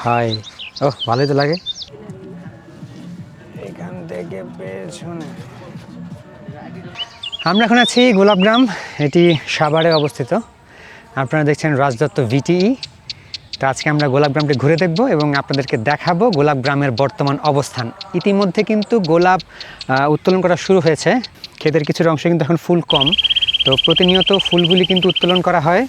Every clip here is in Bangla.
হাই। ও ভালোই তো লাগে। এখান থেকে পেছনে আমরা এখন আছি গোলাপগ্রাম, এটি সাভারে অবস্থিত। আপনারা দেখছেন রাজদত্ত ভিটিই। তো আজকে আমরা গোলাপগ্রামটি ঘুরে দেখব এবং আপনাদেরকে দেখাবো গোলাপগ্রামের বর্তমান অবস্থান। ইতিমধ্যে কিন্তু গোলাপ উত্তোলন করা শুরু হয়েছে। ক্ষেতের কিছুর অংশে কিন্তু এখন ফুল কম, তো প্রতিনিয়ত ফুলগুলি কিন্তু উত্তোলন করা হয়।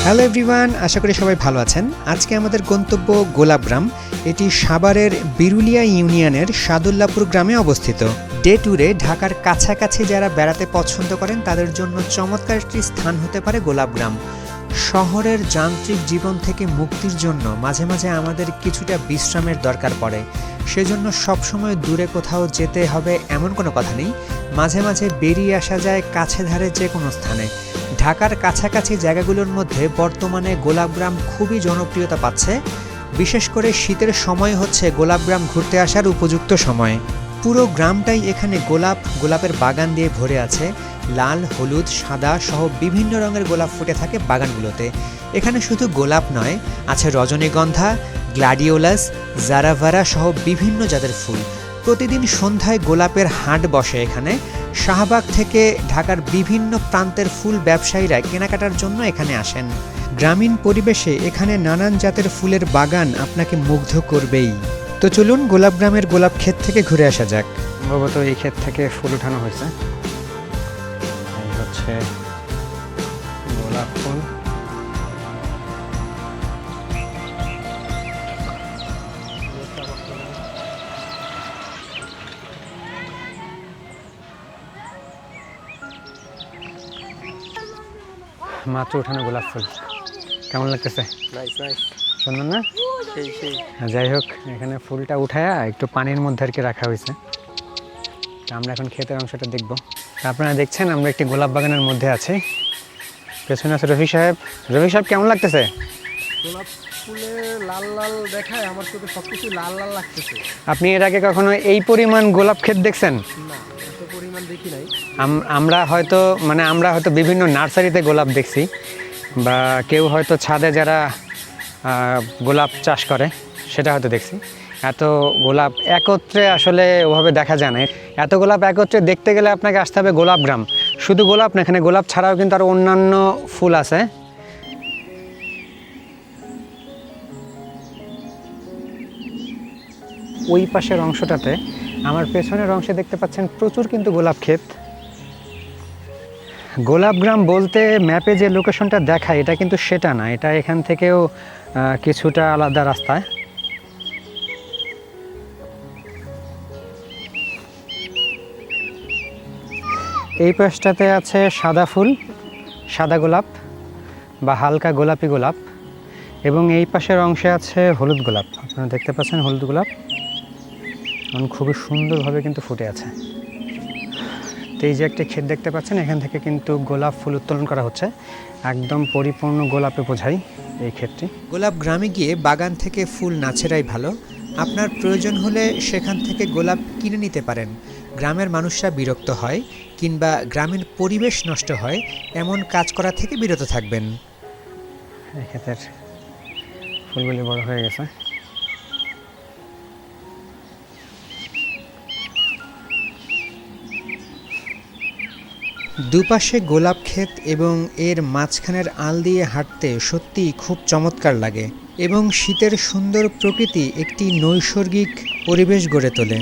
হ্যালো এভরিওয়ান, আশা করি সবাই ভালো আছেন। আজকে আমাদের গন্তব্য গোলাপগ্রাম। এটি সাভারের বিরুলিয়া ইউনিয়নের সাদুল্লাপুর গ্রামে অবস্থিত। ডে ট্যুরে ঢাকার কাছাকাছি যারা বেড়াতে পছন্দ করেন তাদের জন্য চমৎকার একটি স্থান হতে পারে গোলাপগ্রাম। শহরের যান্ত্রিক জীবন থেকে মুক্তির জন্য মাঝে মাঝে আমাদের কিছুটা বিশ্রামের দরকার পড়ে। সেজন্য সবসময় দূরে কোথাও যেতে হবে এমন কোনো কথা নেই। মাঝে মাঝে বেরিয়ে আসা যায় কাছে ধারে যে কোনো স্থানে। ঢাকার কাছাকাছি জায়গাগুলোর মধ্যে বর্তমানে গোলাপগ্রাম খুবই জনপ্রিয়তা পাচ্ছে। বিশেষ করে শীতের সময় হচ্ছে গোলাপগ্রাম ঘুরতে আসার উপযুক্ত সময়। পুরো গ্রামটাই এখানে গোলাপের বাগান দিয়ে ভরে আছে। লাল, হলুদ, সাদা সহ বিভিন্ন রঙের গোলাপ ফুটে থাকে বাগানগুলোতে। এখানে শুধু গোলাপ নয়, আছে রজনীগন্ধা, গ্ল্যাডিওলাস, জারাভারা সহ বিভিন্ন জাতের ফুল। প্রতিদিন সন্ধ্যায় গোলাপের হাট বসে এখানে। শাহবাগ থেকে ঢাকার বিভিন্ন প্রান্তের ফুল ব্যবসায়ীরা কেনাকাটার জন্য এখানে আসেন। গ্রামীণ পরিবেশে এখানে নানান জাতের ফুলের বাগান আপনাকে মুগ্ধ করবেই। তো চলুন গোলাপগ্রামের গোলাপ ক্ষেত থেকে ঘুরে আসা যাক। সম্ভবত এই ক্ষেত থেকে ফুল উঠানো হয়েছে। এই হচ্ছে গোলাপ ফুল। মাত্র উঠানো গোলাপ ফুল, কেমন লাগতেছে? সুন্দর না? যাই হোক, এখানে ফুলটা উঠায়া একটু পানির মধ্যে আর কি রাখা হয়েছে। আমরা এখন ক্ষেতের অংশটা দেখব। আপনারা দেখছেন আমরা একটি গোলাপ বাগানের মধ্যে আছি। পেছনে আছে রফি সাহেব। রফি সাহেব, কেমন লাগতেছে? গোলাপ ফুলে লাল লাল দেখায়, আমার চোখে সবকিছু লাল লাল লাগতেছে। আপনি এর আগে কখনো এই পরিমাণ গোলাপ ক্ষেত দেখছেন? না, এত পরিমাণ দেখি নাই। আমরা হয়তো বিভিন্ন নার্সারিতে গোলাপ দেখছি, বা কেউ হয়তো ছাদে যারা গোলাপ চাষ করে সেটা হয়তো দেখছি। এত গোলাপ একত্রে আসলে ওভাবে দেখা যায় না। এত গোলাপ একত্রে দেখতে গেলে আপনাকে আসতে হবে গোলাপগ্রাম। শুধু গোলাপ না, এখানে গোলাপ ছাড়াও কিন্তু আরও অন্যান্য ফুল আছে। ওই পাশের অংশটাতে, আমার পেছনের অংশে দেখতে পাচ্ছেন প্রচুর কিন্তু গোলাপ ক্ষেত। গোলাপগ্রাম বলতে ম্যাপে যে লোকেশনটা দেখায় এটা কিন্তু সেটা না, এটা এখান থেকেও কিছুটা আলাদা রাস্তায়। এই পাশটাতে আছে সাদা ফুল, সাদা গোলাপ বা হালকা গোলাপি গোলাপ, এবং এই পাশের অংশে আছে হলুদ গোলাপ। আপনারা দেখতে পাচ্ছেন হলুদ গোলাপ খুবই সুন্দরভাবে কিন্তু ফুটে আছে। তো এই যে একটা ক্ষেত দেখতে পাচ্ছেন, এখান থেকে কিন্তু গোলাপ ফুল উত্তোলন করা হচ্ছে। একদম পরিপূর্ণ গোলাপে বোঝাই এই ক্ষেতটি। গোলাপ গ্রামে গিয়ে বাগান থেকে ফুল না ছেড়াই ভালো। আপনার প্রয়োজন হলে সেখান থেকে গোলাপ কিনে নিতে পারেন। গ্রামের মানুষরা বিরক্ত হয় কিংবা গ্রামীণ পরিবেশ নষ্ট হয় এমন কাজ করা থেকে বিরত থাকবেন। এই ক্ষেতের ফুলগুলি বড় হয়ে গেছে। দুপাশে গোলাপ ক্ষেত এবং এর মাঝখানের আল দিয়ে হাঁটতে সত্যিই খুব চমৎকার লাগে, এবং শীতের সুন্দর প্রকৃতি একটি নৈসর্গিক পরিবেশ গড়ে তোলে।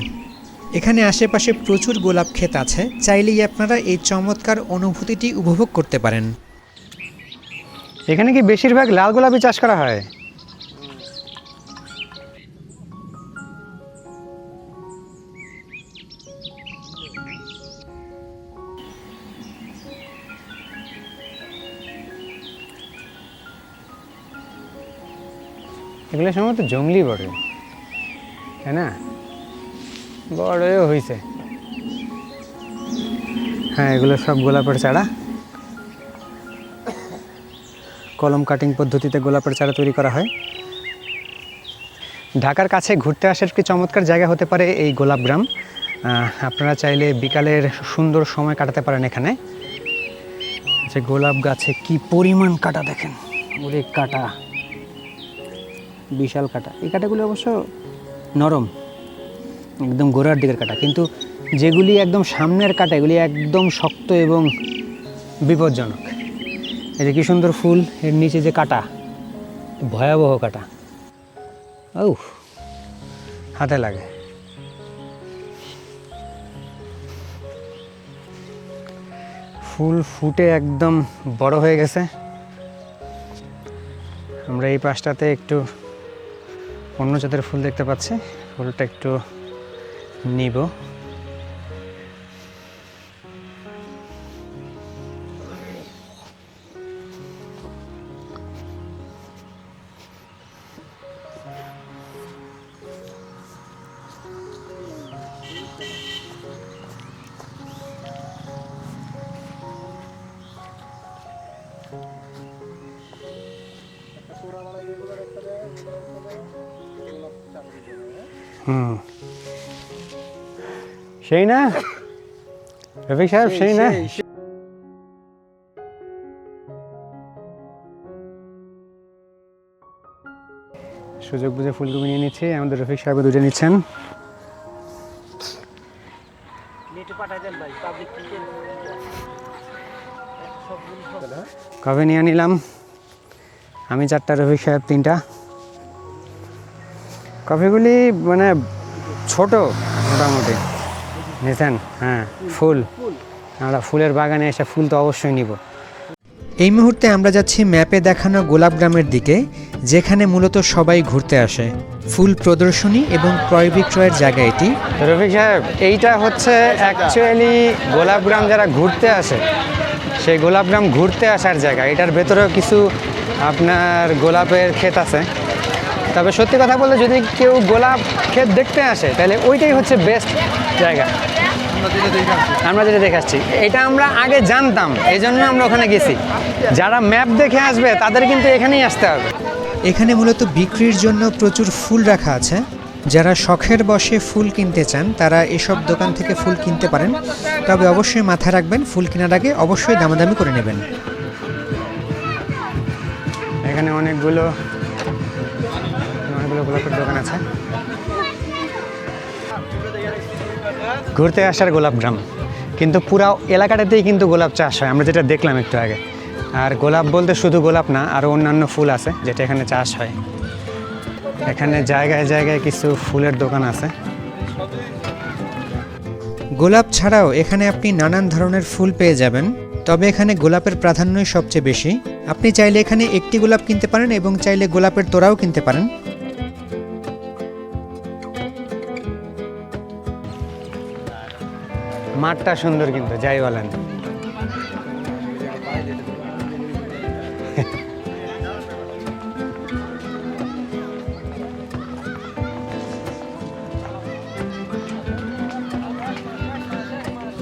এখানে আশেপাশে প্রচুর গোলাপ ক্ষেত আছে, চাইলেই আপনারা এই চমৎকার অনুভূতিটি উপভোগ করতে পারেন। এখানে কি বেশিরভাগ লাল গোলাপই চাষ করা হয়? এগুলো সম্ভবত জংলি বড়, তাই না? বড়ও হয়েছে। হ্যাঁ, এগুলো সব গোলাপের চারা। কলম কাটিং পদ্ধতিতে গোলাপের চারা তৈরি করা হয়। ঢাকার কাছে ঘুরতে আসার একটি চমৎকার জায়গা হতে পারে এই গোলাপগ্রাম। আপনারা চাইলে বিকালের সুন্দর সময় কাটাতে পারেন এখানে। যে গোলাপ গাছে কি পরিমাণ কাটা দেখেন, ওরে কাটা, বিশাল কাটা। এই কাটাগুলো অবশ্য নরম, একদম গোড়ার দিকের কাটা, কিন্তু যেগুলি একদম সামনের কাটা এগুলি একদম শক্ত এবং বিপজ্জনক। এই যে কি সুন্দর ফুল, এর নিচে যে কাটা, ভয়াবহ কাটা, ও হাতে লাগে। ফুল ফুটে একদম বড় হয়ে গেছে। আমরা এই পাশটাতে একটু অন্য জাতের ফুল দেখতে পাচ্ছি, ফুলটা একটু নিব। সেই না রফিক সাহেব, সেই না? সুযোগ বুঝে ফুলকপি নিয়ে নিচ্ছি, আমাদের রফিক সাহেব দুটো নিচ্ছেন। কবে নিয়ে নিলাম আমি 4টা, রফিক সাহেব 3টা। কফিগুলি মানে ছোট মোটামুটি নিছেন। হ্যাঁ, ফুল, আমরা ফুলের বাগানে এসে ফুল তো অবশ্যই নিব। এই মুহূর্তে আমরা যাচ্ছি ম্যাপে দেখানো গোলাপ গ্রামের দিকে, যেখানে মূলত সবাই ঘুরতে আসে। ফুল প্রদর্শনী এবং ক্রয় বিক্রয়ের জায়গা এটি। রফিক সাহেব, এইটা হচ্ছে অ্যাকচুয়ালি গোলাপ গ্রাম যারা ঘুরতে আসে সেই গোলাপ গ্রাম ঘুরতে আসার জায়গা। এটার ভেতরেও কিছু আপনার গোলাপের ক্ষেত আছে। তবে সত্যি কথা বলতে যদি কেউ গোলাপ ক্ষেত দেখতে আসে তাহলে ওইটাই হচ্ছে বেস্ট জায়গা। আমরা যেটা দেখে আসছি এটা আমরা আগে জানতাম, এই জন্য আমরা ওখানে গেছি। যারা ম্যাপ দেখে আসবে তাদের কিন্তু এখানেই আসতে হবে। এখানে মূলত বিক্রির জন্য প্রচুর ফুল রাখা আছে। যারা শখের বশে ফুল কিনতে চান তারা এসব দোকান থেকে ফুল কিনতে পারেন। তবে অবশ্যই মাথায় রাখবেন, ফুল কেনার আগে অবশ্যই দামাদামি করে নেবেন। এখানে অনেকগুলো গোলাপের দোকান আছে। ঘুরতে আসার গোলাপ গ্রাম, কিন্তু পুরো এলাকাটাতেই কিন্তু গোলাপ চাষ হয়, আমরা যেটা দেখলাম একটু আগে। আর গোলাপ বলতে শুধু গোলাপ না, আরও অন্যান্য ফুল আছে যেটা এখানে চাষ হয়। এখানে জায়গায় জায়গায় কিছু ফুলের দোকান আছে। গোলাপ ছাড়াও এখানে আপনি নানান ধরনের ফুল পেয়ে যাবেন, তবে এখানে গোলাপের প্রাধান্যই সবচেয়ে বেশি। আপনি চাইলে এখানে একটি গোলাপ কিনতে পারেন এবং চাইলে গোলাপের তোড়াও কিনতে পারেন। মাঠটা সুন্দর কিন্তু, যাই বলেন।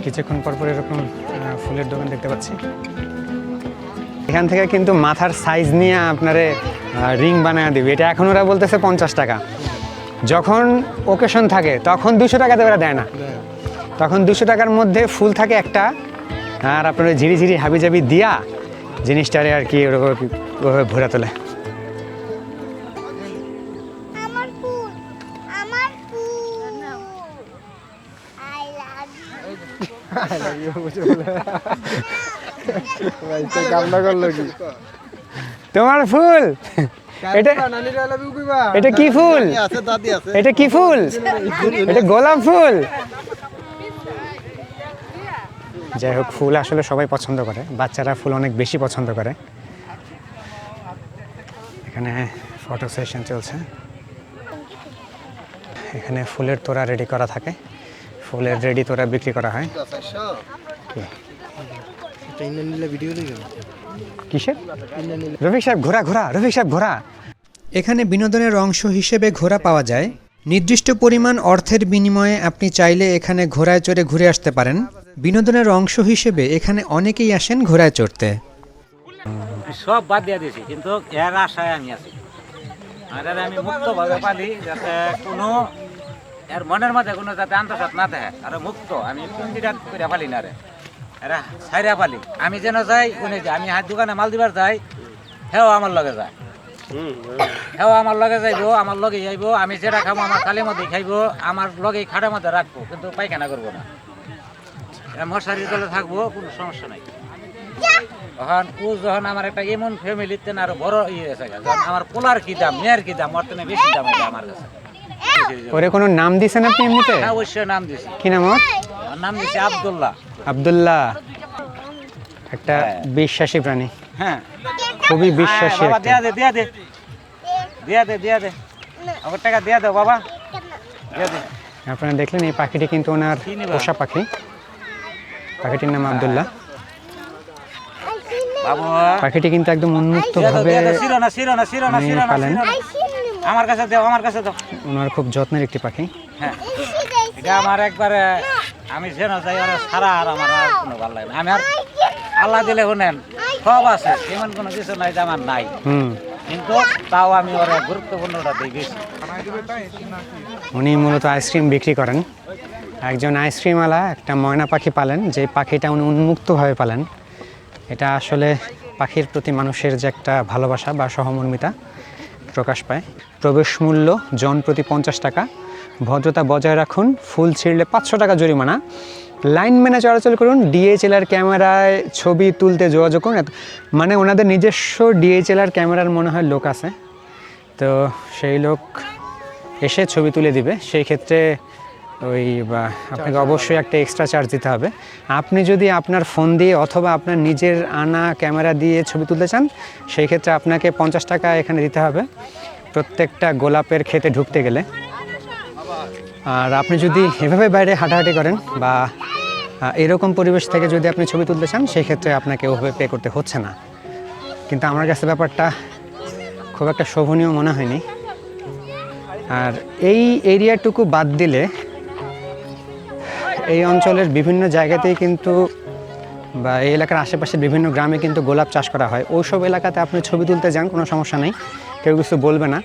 কিছুক্ষণ পর পর এরকম ফুলের দোকান দেখতে পাচ্ছি। এখান থেকে কিন্তু মাথার সাইজ নিয়ে আপনারে রিং বানায় দিবে। এটা এখন ওরা বলতেছে 50 টাকা। যখন ওকেশন থাকে তখন 200 টাকাতে ওরা দেয় না, তখন 200 টাকার মধ্যে ফুল থাকে একটা, আর আপনার ঝিরি ঝিরি হাবিজাবি দিয়া জিনিসটারে আর কি ওভাবে ভরে তোলে। তোমার ফুল এটা কি ফুল? এটা কি ফুল? এটা গোলাপ ফুল। যাই হোক, ফুল আসলে সবাই পছন্দ করে, বাচ্চারা ফুল অনেক বেশি পছন্দ করে। এখানে ফটো সেশন চলছে। এখানে ফুলের তোড়া রেডি করা থাকে, ফুলের রেডি তোড়া বিক্রি করা হয়। কিসের? রফিক সাহেব ঘোড়া, ঘোড়া, রফিক সাহেব ঘোড়া। এখানে বিনোদনের অংশ হিসেবে ঘোড়া পাওয়া যায়। নির্দিষ্ট পরিমাণ অর্থের বিনিময়ে আপনি চাইলে এখানে ঘোড়ায় চড়ে ঘুরে আসতে পারেন। বিনোদনের অংশ হিসেবে এখানে অনেকেই আসেন ঘোড়ায় চড়তে। সব বাদ দিয়ে দিয়েছি, কিন্তু এর আশায় আমি আছি। আর আমি মুক্তভাবে পালি, যাতে কোনো এর মনের মধ্যে কোনো যাতে আন্তর্জাত না দেয়। আর মুক্ত আমি করে পালি না রে। এরা ছাইরা পালি আমি যেন যাই উনি যায় আমি হাত দোকানে মাল দিবার যাই হেও আমার লগে যায় হেও আমার লগে যাইবো আমার লগে যাইবো আমি যেটা খাবো আমার থালির মধ্যে খাইবো আমার লগে খাটের মধ্যে রাখবো কিন্তু পায়খানা করবো না মশারির তলে থাকবো কোনো সমস্যা নাই তখন ও যখন আমার একটা এমন ফ্যামিলিতে আরো বড় ইয়ে আছে যখন আমার পোলার কি দাম মেয়ের কি দাম ওর থেকে বেশি দাম এটা আমার কাছে ওরে কোনো নাম দিয়েছেন আপনি এমনিতে? হ্যাঁ অবশ্যই নাম দিছি কি নাম ওর? ওর নাম দিছি আব্দুল্লাহ। আব্দুল্লাহ, একটা বিশ্বাসী প্রাণী, হ্যাঁ খুবই বিশ্বাসী বাবা একটা। দিয়া দে দিয়া দে দিয়া দে দিয়া দে আমার টাকা দিয়া দাও বাবা দিয়া দে। আপনারা দেখলেন এই পাখিটি কিন্তু ওনার পোষা পাখি, পাখিটির নাম আব্দুল্লাহ। বাবু পাখিটি কিন্তু একদম উন্মুক্ত দিয়া দাও ভাবে দিয়া দাও শিরোনা শিরোনা শিরোনা উনি শিরোনা পালেন। শিরোনা। আমার কাছে দাও আমার কাছে দাও। ওনার খুব যত্নের একটি পাখি। হ্যাঁ এটা আমার একবারে আমি যেন যাই আর সারা আর আমার আর কোনো ভালো লাগে না আমি আর আল্লাহ দিলে শুনেন সব আছে এমন কোনো কিছু নাই যে আমার নাই কিন্তু তাও আমি ওরা গুরুত্বপূর্ণটা দিই বেশি। উনি মূলত আইসক্রিম বিক্রি করেন, একজন আইসক্রিমওয়ালা একটা ময়না পাখি পালেন, যে পাখিটা উনি উন্মুক্তভাবে পালেন। এটা আসলে পাখির প্রতি মানুষের যে একটা ভালোবাসা বা সহমর্মিতা প্রকাশ পায়। প্রবেশ মূল্য জন প্রতি 50 টাকা, ভদ্রতা বজায় রাখুন, ফুল ছিঁড়লে 500 টাকা জরিমানা, লাইন মেনে চলাচল করুন, ডিএচএলআর ক্যামেরায় ছবি তুলতে যোগাযোগ করুন। মানে ওনাদের নিজস্ব ডিএচএলআর ক্যামেরার মনে হয় লোক আছে, তো সেই লোক এসে ছবি তুলে দিবে। সেই ক্ষেত্রে ওই আপনাকে অবশ্যই একটা এক্সট্রা চার্জ দিতে হবে। আপনি যদি আপনার ফোন দিয়ে অথবা আপনার নিজের আনা ক্যামেরা দিয়ে ছবি তুলতে চান, সেই ক্ষেত্রে আপনাকে 50 টাকা এখানে দিতে হবে প্রত্যেকটা গোলাপের ক্ষেতে ঢুকতে গেলে। আর আপনি যদি এভাবে বাইরে হাঁটাহাঁটি করেন বা এরকম পরিবেশ থেকে যদি আপনি ছবি তুলতে চান, সেই ক্ষেত্রে আপনাকে ওভাবে পে করতে হচ্ছে না। কিন্তু আমার কাছে ব্যাপারটা খুব একটা শোভনীয় মনে হয়নি। আর এই এরিয়াটুকু বাদ দিলে এই অঞ্চলের বিভিন্ন জায়গাতেই কিন্তু বা এই এলাকার আশেপাশের বিভিন্ন গ্রামে কিন্তু গোলাপ চাষ করা হয়। ওইসব এলাকাতে আপনি ছবি তুলতে যান, কোনো সমস্যা নেই, কেউ কিছু বলবে না।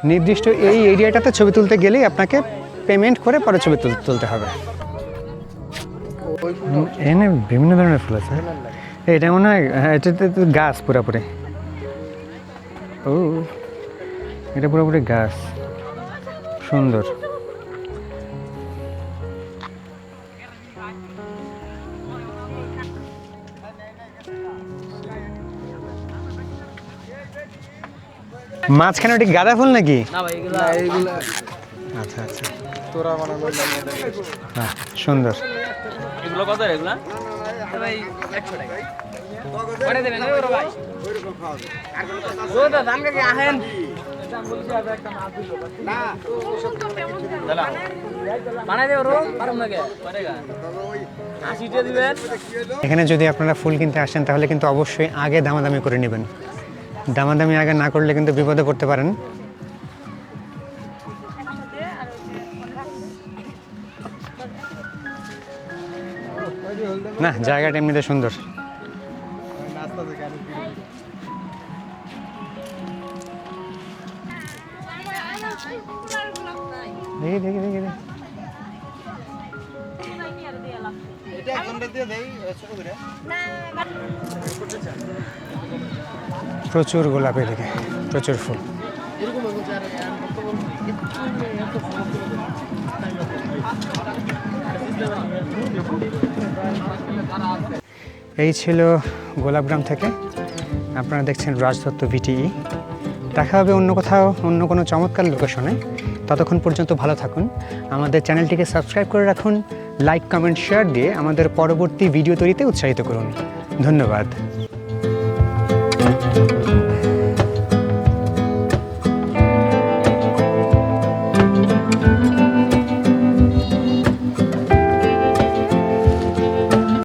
নির্দিষ্ট এই এরিয়াটাতে ছবি তুলতে গেলেই আপনাকে পেমেন্ট করে পরে ছবি তুলতে হবে। এখানে বিভিন্ন ধরনের ফুল আছে। এটা মনে হয় এটাতে তো গাছ পুরোপুরি। ও এটা পুরোপুরি গাছ, সুন্দর। মাঝখানে ওটি গাঁদা ফুল নাকি? এইগুলা আচ্ছা আচ্ছা, তোরা বানানো হ্যাঁ সুন্দর। এগুলো কত এগুলা ভাই 100 টাকা পরে দেবেন ওরে ভাই ও দা দাম কে আহেন দাম বলছি আর একটা মাছ দিল না দালা বানাই দে ওরো পারম না কে পারেগা 80 টাকা দিবেন। এখানে যদি আপনারা ফুল কিনতে আসেন তাহলে কিন্তু অবশ্যই আগে দামাদামি করে নেবেন। দামাদামি আগে না করলে কিন্তু বিপদে পড়তে পারেন। না, জায়গাটা এমনিতে সুন্দর। নাস্তা থেকে আমি দেখি দেখি দেখি দেখি। এটা একজনটা দিয়ে দেই ছোট করে। প্রচুর গোলাপ এদিকে, প্রচুর ফুল। এই ছিল গোলাপগ্রাম থেকে। আপনারা দেখছেন রাজদত্ত ভিটিই। দেখা হবে অন্য কোথাও, অন্য কোনো চমৎকার লোকেশনে। ততক্ষণ পর্যন্ত ভালো থাকুন। আমাদের চ্যানেলটিকে সাবস্ক্রাইব করে রাখুন, লাইক কমেন্ট শেয়ার দিয়ে আমাদের পরবর্তী ভিডিও তৈরিতে উৎসাহিত করুন। ধন্যবাদ।